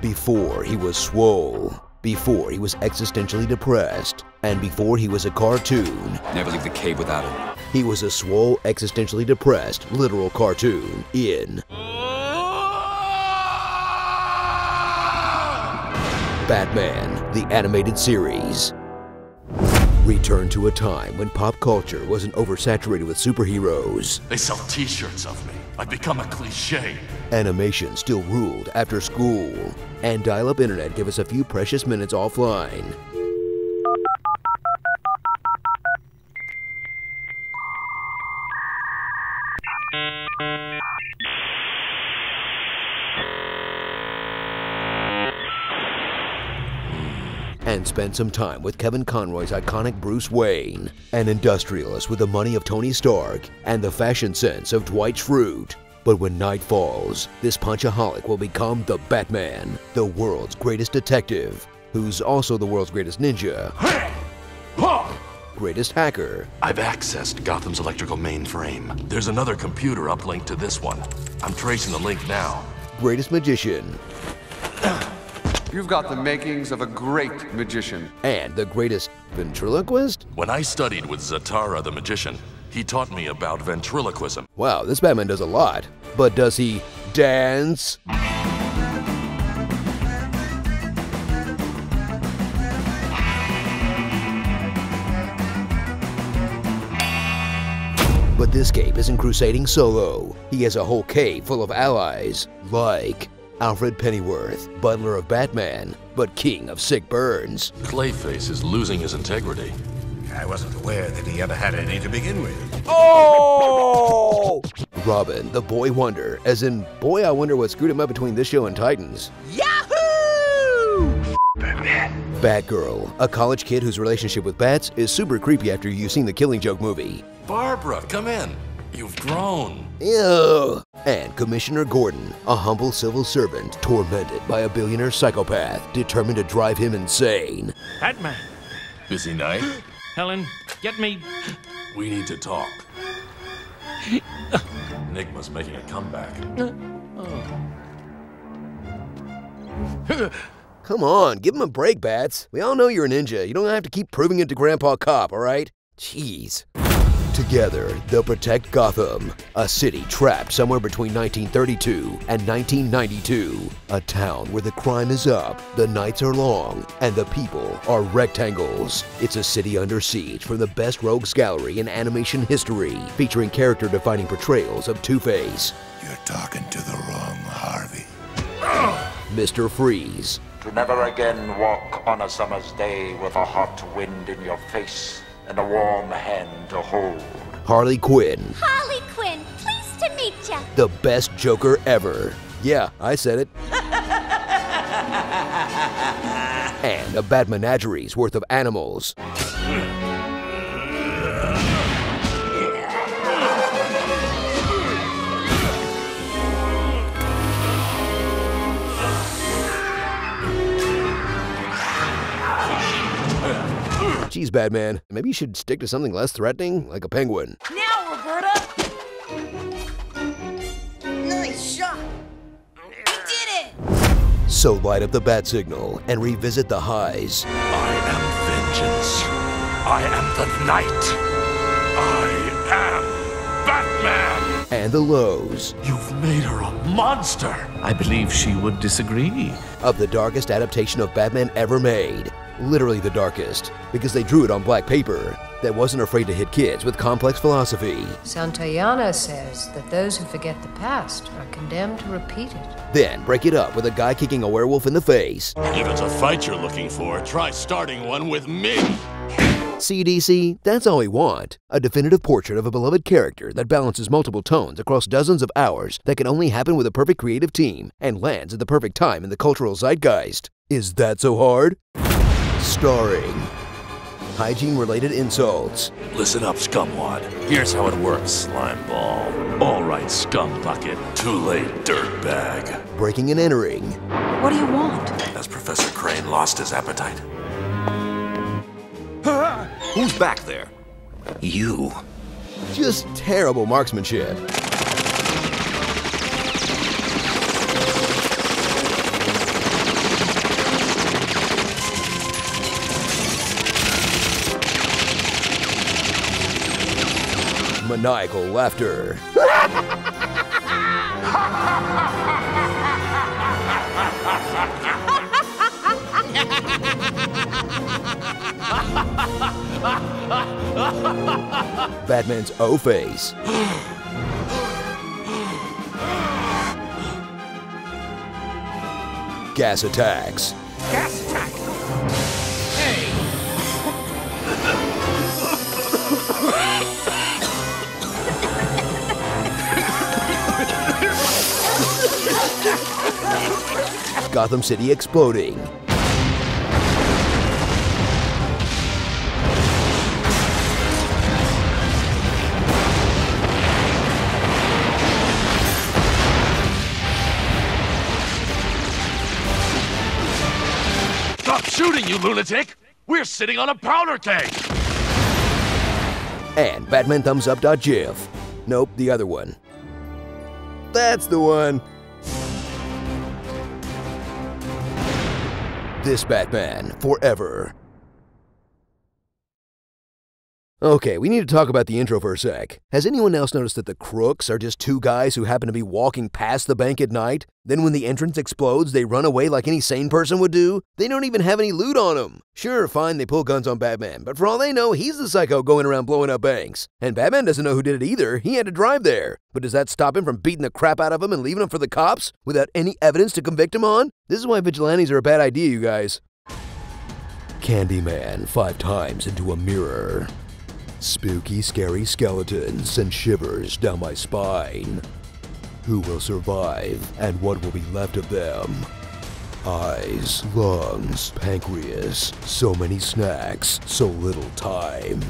Before he was swole, before he was existentially depressed, and before he was a cartoon. Never leave the cave without him. He was a swole, existentially depressed, literal cartoon in Batman, the animated series. Return to a time when pop culture wasn't oversaturated with superheroes. They sell t-shirts of me. I've become a cliche. Animation still ruled after school. And dial-up internet gave us a few precious minutes offline. And spent some time with Kevin Conroy's iconic Bruce Wayne, an industrialist with the money of Tony Stark and the fashion sense of Dwight Schrute. But when night falls, this punchaholic will become the Batman, the world's greatest detective, who's also the world's greatest ninja, greatest hacker. I've accessed Gotham's electrical mainframe. There's another computer uplinked to this one. I'm tracing the link now. Greatest magician, You've got the makings of a great magician. and the greatest ventriloquist? When I studied with Zatara the magician, he taught me about ventriloquism. Wow, this Batman does a lot. But does he dance? But this cape isn't crusading solo. He has a whole cave full of allies, like Alfred Pennyworth, butler of Batman, but king of sick burns. Clayface is losing his integrity. I wasn't aware that he ever had any to begin with. Oh! Robin, the boy wonder, as in, boy, I wonder what screwed him up between this show and Titans. Yahoo! Batman. Batgirl, a college kid whose relationship with bats is super creepy after you've seen the Killing Joke movie. Barbara, come in. You've grown. Ew. And Commissioner Gordon, a humble civil servant tormented by a billionaire psychopath determined to drive him insane. Batman. Busy night? Helen, get me. We need to talk. Enigma's making a comeback. Come on, give him a break, Bats. We all know you're a ninja. You don't have to keep proving it to Grandpa Cop, all right? Jeez. Together, they'll protect Gotham, a city trapped somewhere between 1932 and 1992. A town where the crime is up, the nights are long, and the people are rectangles. It's a city under siege from the best rogues gallery in animation history, featuring character-defining portrayals of Two-Face, You're talking to the wrong Harvey. Mr. Freeze, To never again walk on a summer's day with a hot wind in your face and a warm hand to hold. Harley Quinn, Harley Quinn, pleased to meet ya. the best Joker ever. Yeah, I said it. And a Batmenageries worth of animals. Geez, Batman, maybe you should stick to something less threatening, like a penguin. Now, Roberta! Nice shot! You did it! So light up the bat signal and revisit the highs. I am vengeance. I am the night. I am Batman. And the lows You've made her a monster. I believe she would disagree. of the darkest adaptation of Batman ever made. Literally the darkest, because they drew it on black paper that wasn't afraid to hit kids with complex philosophy. Santayana says that those who forget the past are condemned to repeat it. Then break it up with a guy kicking a werewolf in the face. If it's a fight you're looking for, try starting one with me. CDC, that's all we want. A definitive portrait of a beloved character that balances multiple tones across dozens of hours that can only happen with a perfect creative team and lands at the perfect time in the cultural zeitgeist. Is that so hard? Starring hygiene-related insults, Listen up, scumwad. Here's how it works, slime ball. All right, scum bucket. Too late, dirtbag. breaking and entering, What do you want? Has Professor Crane lost his appetite? Who's back there? You. just terrible marksmanship. maniacal laughter. Batman's O-face. Gas attacks. Gas attack! Gotham City exploding. Stop shooting, you lunatic! We're sitting on a powder keg! And Batman thumbs up.gif. Nope, the other one. That's the one. This Batman, forever. Okay, we need to talk about the intro for a sec. Has anyone else noticed that the crooks are just two guys who happen to be walking past the bank at night? Then when the entrance explodes, they run away like any sane person would do? They don't even have any loot on them. Sure, fine, they pull guns on Batman, but for all they know, he's the psycho going around blowing up banks. And Batman doesn't know who did it either. He had to drive there. But does that stop him from beating the crap out of him and leaving him for the cops without any evidence to convict him on? This is why vigilantes are a bad idea, you guys. Candyman 5 times into a mirror. Spooky, scary skeletons send shivers down my spine. Who will survive, and what will be left of them? Eyes, lungs, pancreas, so many snacks, so little time.